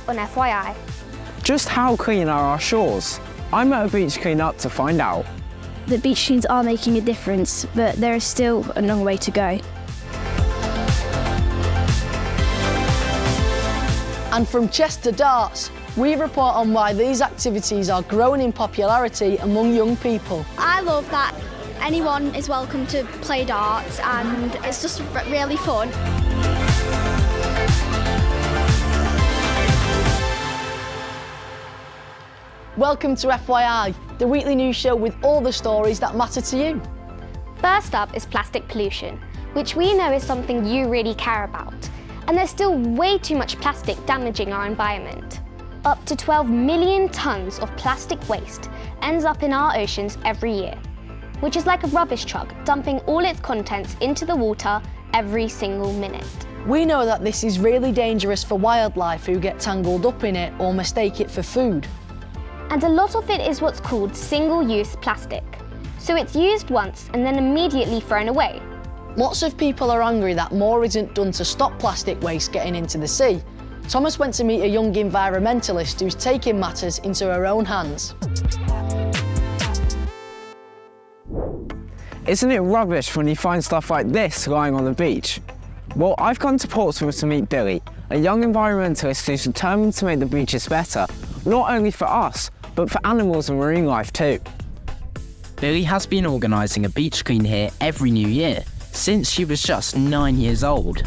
on FYI. Just how clean are our shores? I'm at a beach clean-up to find out. The beach cleans are making a difference, but there is still a long way to go. And from chess to darts, we report on why these activities are growing in popularity among young people. I love that anyone is welcome to play darts and it's just really fun. Welcome to FYI, the weekly news show with all the stories that matter to you. First up is plastic pollution, which we know is something you really care about. And there's still way too much plastic damaging our environment. Up to 12 million tonnes of plastic waste ends up in our oceans every year, which is like a rubbish truck dumping all its contents into the water every single minute. We know that this is really dangerous for wildlife who get tangled up in it or mistake it for food. And a lot of it is what's called single-use plastic. So it's used once and then immediately thrown away. Lots of people are angry that more isn't done to stop plastic waste getting into the sea. Thomas went to meet a young environmentalist who's taking matters into her own hands. Isn't it rubbish when you find stuff like this lying on the beach? Well, I've gone to Portsmouth to meet Billy, a young environmentalist who's determined to make the beaches better, not only for us, but for animals and marine life too. Billy has been organising a beach clean here every new year, since she was just 9 years old.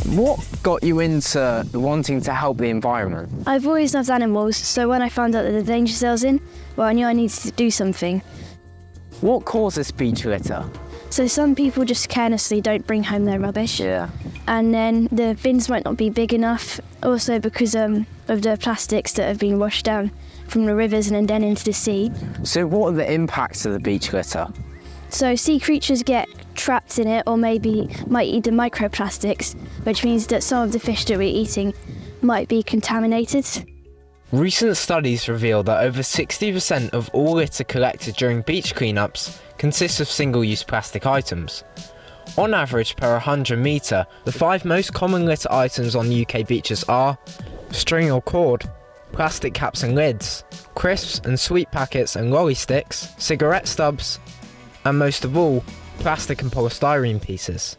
What got you into wanting to help the environment? I've always loved animals, so when I found out that the danger cells in, well, I knew I needed to do something. What causes beach litter? So some people just carelessly don't bring home their rubbish. Yeah. And then the bins might not be big enough, also because of the plastics that have been washed down from the rivers and then into the sea. So what are the impacts of the beach litter? So sea creatures get trapped in it or maybe might eat the microplastics, which means that some of the fish that we're eating might be contaminated. Recent studies reveal that over 60% of all litter collected during beach cleanups consists of single-use plastic items. On average per 100 metre, the 5 most common litter items on UK beaches are string or cord, plastic caps and lids, crisps and sweet packets and lolly sticks, cigarette stubs, and most of all, plastic and polystyrene pieces.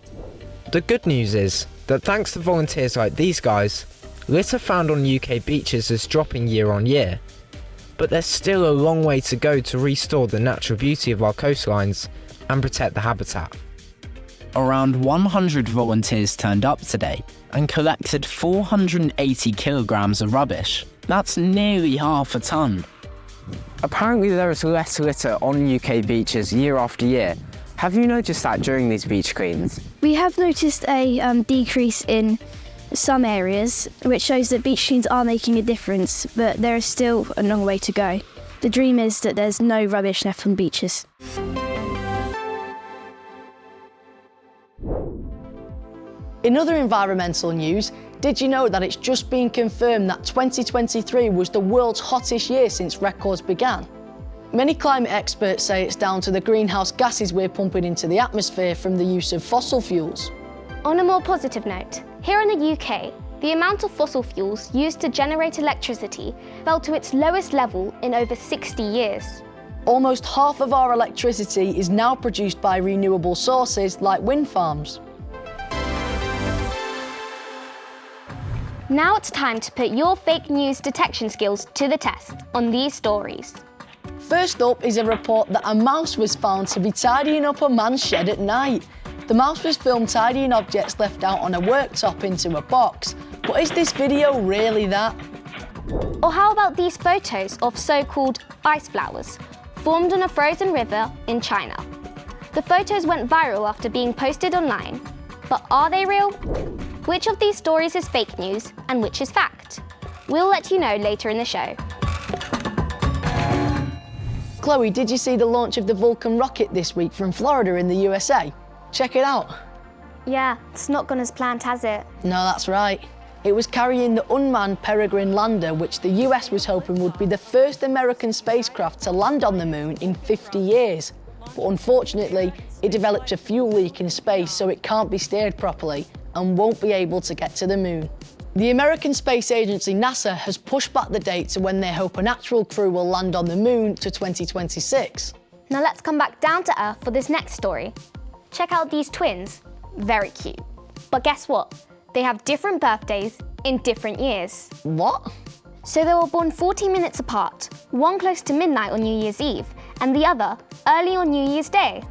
The good news is that thanks to volunteers like these guys, litter found on UK beaches is dropping year on year. But there's still a long way to go to restore the natural beauty of our coastlines and protect the habitat. Around 100 volunteers turned up today and collected 480 kilograms of rubbish. That's nearly half a tonne. Apparently there is less litter on UK beaches year after year. Have you noticed that during these beach cleans? We have noticed a decrease in some areas, which shows that beach cleans are making a difference, but there is still a long way to go. The dream is that there's no rubbish left on beaches. In other environmental news, did you know that it's just been confirmed that 2023 was the world's hottest year since records began? Many climate experts say it's down to the greenhouse gases we're pumping into the atmosphere from the use of fossil fuels. On a more positive note, here in the UK, the amount of fossil fuels used to generate electricity fell to its lowest level in over 60 years. Almost half of our electricity is now produced by renewable sources like wind farms. Now it's time to put your fake news detection skills to the test on these stories. First up is a report that a mouse was found to be tidying up a man's shed at night. The mouse was filmed tidying objects left out on a worktop into a box. But is this video really that? Or how about these photos of so-called ice flowers formed on a frozen river in China? The photos went viral after being posted online. But are they real? Which of these stories is fake news and which is fact? We'll let you know later in the show. Chloe, did you see the launch of the Vulcan rocket this week from Florida in the USA? Check it out. Yeah, it's not gone as planned, has it? No, that's right. It was carrying the unmanned Peregrine lander, which the US was hoping would be the first American spacecraft to land on the moon in 50 years. But unfortunately, it developed a fuel leak in space, so it can't be steered properly and won't be able to get to the moon. The American Space Agency, NASA, has pushed back the date to when they hope an actual crew will land on the moon to 2026. Now let's come back down to Earth for this next story. Check out these twins. Very cute. But guess what? They have different birthdays in different years. What? So they were born 40 minutes apart, one close to midnight on New Year's Eve, and the other early on New Year's Day.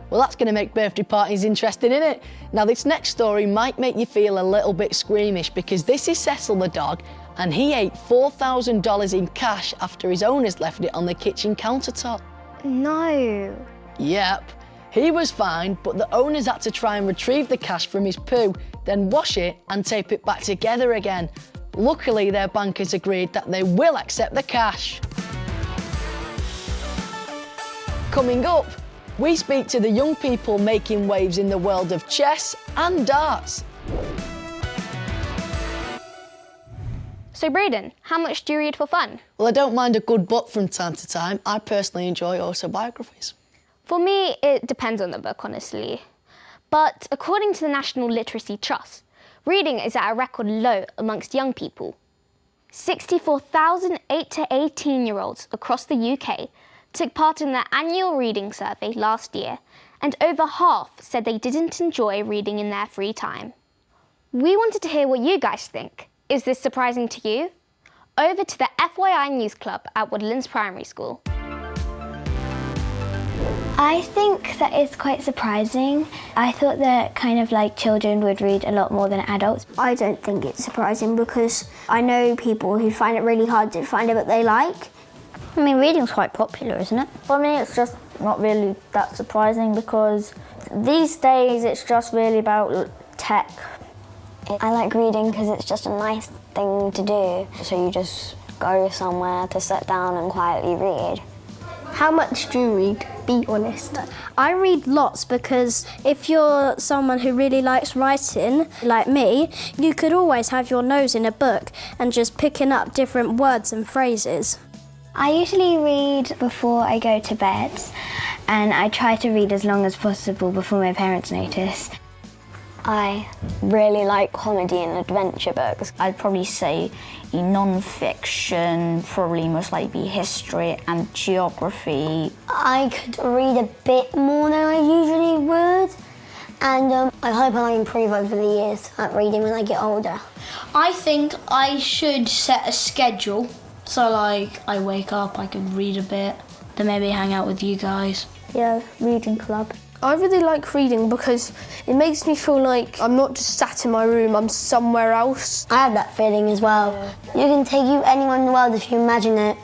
Well, that's going to make birthday parties interesting, isn't it? Now, this next story might make you feel a little bit squeamish because this is Cecil the dog, and he ate $4,000 in cash after his owners left it on the kitchen countertop. No. Yep. He was fined, but the owners had to try and retrieve the cash from his poo, then wash it and tape it back together again. Luckily, their bankers agreed that they will accept the cash. Coming up, we speak to the young people making waves in the world of chess and darts. So Braden, how much do you read for fun? Well, I don't mind a good book from time to time. I personally enjoy autobiographies. For me, it depends on the book, honestly. But according to the National Literacy Trust, reading is at a record low amongst young people. 64,000 8 to 18-year-olds across the UK took part in their annual reading survey last year, and over half said they didn't enjoy reading in their free time. We wanted to hear what you guys think. Is this surprising to you? Over to the FYI News Club at Woodlands Primary School. I think that it's quite surprising. I thought that kind of like children would read a lot more than adults. I don't think it's surprising because I know people who find it really hard to find a book they like. I mean, reading's quite popular, isn't it? For me, it's just not really that surprising because these days it's just really about tech. I like reading because it's just a nice thing to do. So you just go somewhere to sit down and quietly read. How much do you read? Be honest. I read lots because if you're someone who really likes writing, like me, you could always have your nose in a book and just picking up different words and phrases. I usually read before I go to bed, and I try to read as long as possible before my parents notice. I really like comedy and adventure books. I'd probably say non-fiction, probably most likely history and geography. I could read a bit more than I usually would, and I hope I improve over the years at reading when I get older. I think I should set a schedule. So like, I wake up, I could read a bit, then maybe hang out with you guys. Yeah, reading club. I really like reading because it makes me feel like I'm not just sat in my room, I'm somewhere else. I have that feeling as well. Yeah. You can take you anywhere in the world if you imagine it.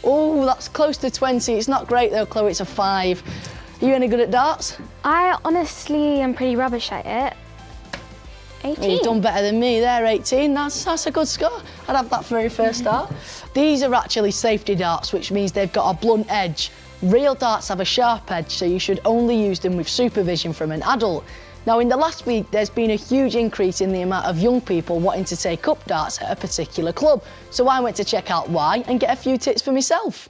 Oh, that's close to 20. It's not great though, Chloe, it's a 5. Are you any good at darts? I honestly am pretty rubbish at it. 18. You've done better than me there, 18. That's a good score. I'd have that very first start. These are actually safety darts, which means they've got a blunt edge. Real darts have a sharp edge, so you should only use them with supervision from an adult. Now, in the last week, there's been a huge increase in the amount of young people wanting to take up darts at a particular club. So I went to check out why and get a few tips for myself.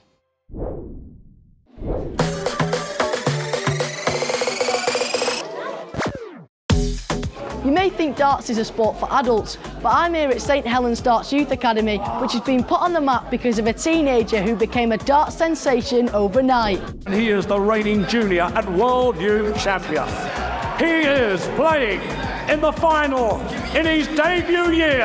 You may think darts is a sport for adults, but I'm here at St Helens Darts Youth Academy, which has been put on the map because of a teenager who became a darts sensation overnight. He is the reigning junior and world youth champion. He is playing in the final in his debut year.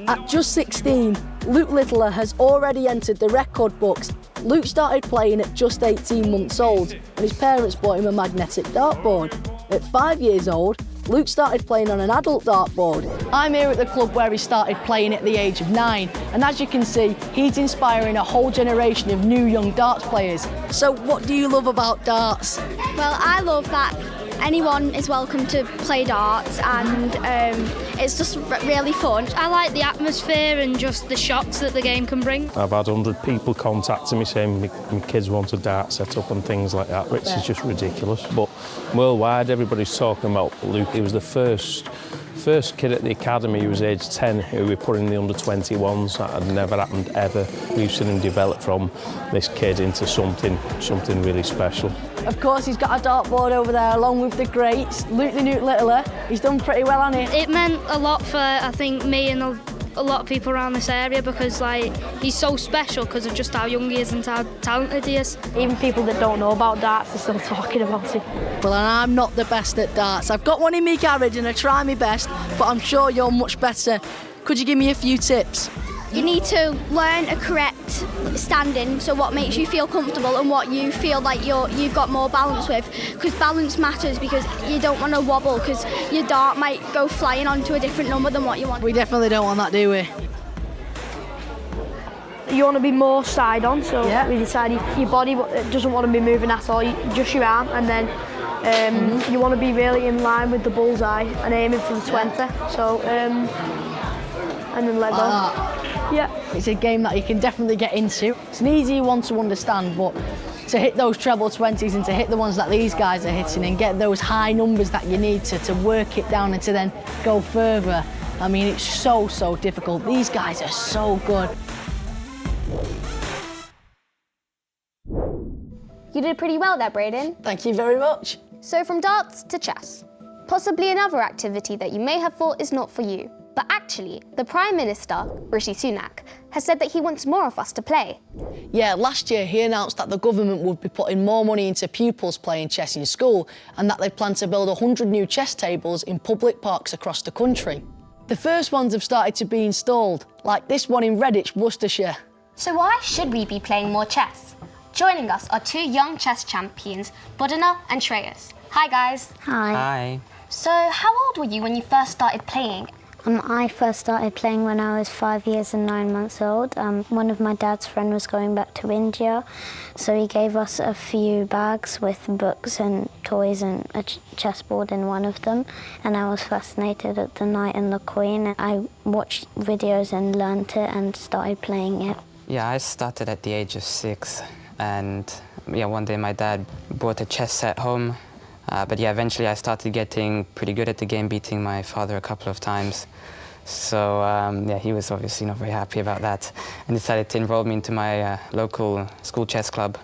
At just 16, Luke Littler has already entered the record books. Luke started playing at just 18 months old, and his parents bought him a magnetic dartboard. At 5 years old, Luke started playing on an adult dartboard. I'm here at the club where he started playing at the age of 9, and as you can see, he's inspiring a whole generation of new young darts players. So what do you love about darts? Well, I love that anyone is welcome to play darts, and it's just really fun. I like the atmosphere and just the shocks that the game can bring. I've had 100 people contacting me saying my kids want a dart set up and things like that, which is just ridiculous. But worldwide, everybody's talking about Luke. He was the first kid at the academy who was age 10 who we put in the under-21s. That had never happened ever. We've seen him develop from this kid into something really special. Of course, he's got a dartboard over there along with the greats, Luke the Newt Littler. He's done pretty well, hasn't he? It meant a lot for, I think, me and a lot of people around this area because, like, he's so special because of just how young he is and how talented he is. Even people that don't know about darts are still talking about it. Well, and I'm not the best at darts. I've got one in my garage and I try my best, but I'm sure you're much better. Could you give me a few tips? You need to learn a correct standing, so what makes you feel comfortable and what you feel like you've got more balance with, because balance matters, because you don't want to wobble because your dart might go flying onto a different number than what you want. We definitely don't want that, do we? You want to be more side on, so we decide your body doesn't want to be moving at all, just your arm, and then you want to be really in line with the bullseye and aiming for the 20. So, and then let go. Yeah. It's a game that you can definitely get into. It's an easy one to understand, but to hit those treble 20s and to hit the ones that these guys are hitting and get those high numbers that you need to work it down and to then go further, I mean, it's so difficult. These guys are so good. You did pretty well there, Brayden. Thank you very much. So from darts to chess, possibly another activity that you may have thought is not for you. But actually, the Prime Minister, Rishi Sunak, has said that he wants more of us to play. Yeah, last year he announced that the government would be putting more money into pupils playing chess in school and that they plan to build 100 new chess tables in public parks across the country. The first ones have started to be installed, like this one in Redditch, Worcestershire. So why should we be playing more chess? Joining us are two young chess champions, Bodhana and Shreyas. Hi guys. Hi. Hi. So how old were you when you first started playing? I first started playing when I was 5 years and 9 months old. One of my dad's friends was going back to India, so he gave us a few bags with books and toys and a chessboard in one of them, and I was fascinated at the Knight and the Queen. I watched videos and learnt it and started playing it. Yeah, I started at the age of 6, and one day my dad brought a chess set home. But eventually I started getting pretty good at the game, beating my father a couple of times. So he was obviously not very happy about that and decided to enroll me into my local school chess club.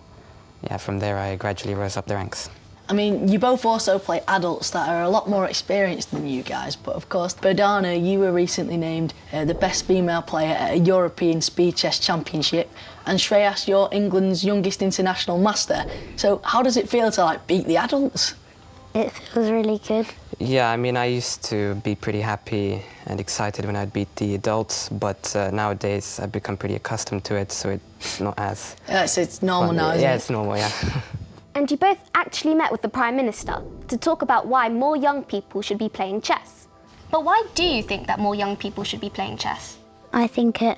Yeah, from there I gradually rose up the ranks. I mean, you both also play adults that are a lot more experienced than you guys, but of course, Bodhana, you were recently named the best female player at a European Speed Chess Championship, and Shreyas, you're England's youngest international master. So how does it feel to beat the adults? It feels really good. Yeah, I mean, I used to be pretty happy and excited when I'd beat the adults, but nowadays I've become pretty accustomed to it, so it's not as... Yeah, so it's normal now, isn't it? Yeah, it's normal, yeah. And you both actually met with the Prime Minister to talk about why more young people should be playing chess. But why do you think that more young people should be playing chess? I think it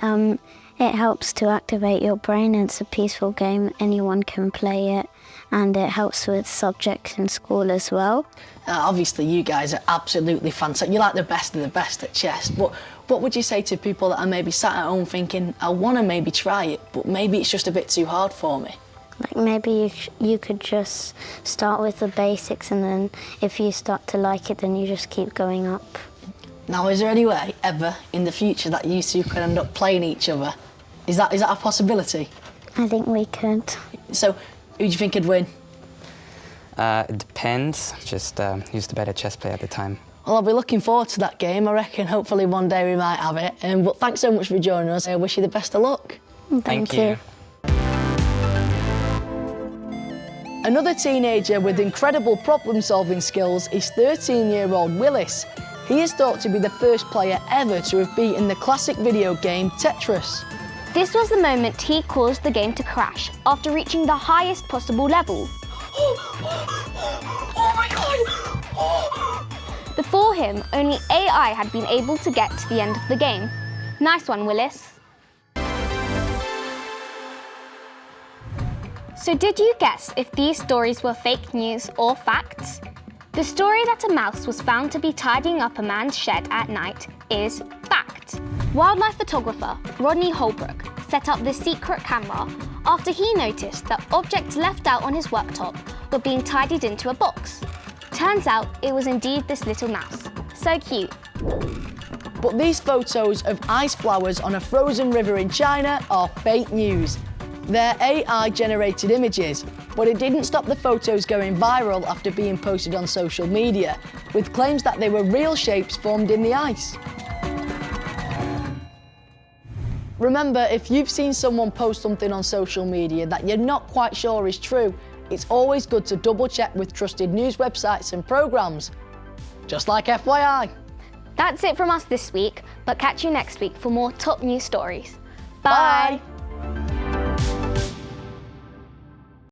helps to activate your brain. It's a peaceful game, anyone can play it, and it helps with subjects in school as well. Obviously, you guys are absolutely fantastic. You're like the best of the best at chess. But what would you say to people that are maybe sat at home thinking, I want to maybe try it, but maybe it's just a bit too hard for me? Like maybe you could just start with the basics, and then if you start to like it, then you just keep going up. Now, is there any way ever in the future that you two could end up playing each other? Is that a possibility? I think we could. So, who do you think would win? It depends. Just who's the better chess player at the time. Well, I'll be looking forward to that game. I reckon hopefully one day we might have it. But thanks so much for joining us. I wish you the best of luck. Thank you. Another teenager with incredible problem-solving skills is 13-year-old Willis. He is thought to be the first player ever to have beaten the classic video game Tetris. This was the moment he caused the game to crash after reaching the highest possible level. Oh my God! Before him, only AI had been able to get to the end of the game. Nice one, Willis. So did you guess if these stories were fake news or facts? The story that a mouse was found to be tidying up a man's shed at night is fact. Wildlife photographer Rodney Holbrook set up this secret camera after he noticed that objects left out on his worktop were being tidied into a box. Turns out it was indeed this little mouse. So cute. But these photos of ice flowers on a frozen river in China are fake news. They're AI-generated images, but it didn't stop the photos going viral after being posted on social media, with claims that they were real shapes formed in the ice. Remember, if you've seen someone post something on social media that you're not quite sure is true, it's always good to double check with trusted news websites and programmes. Just like FYI. That's it from us this week, but catch you next week for more top news stories. Bye.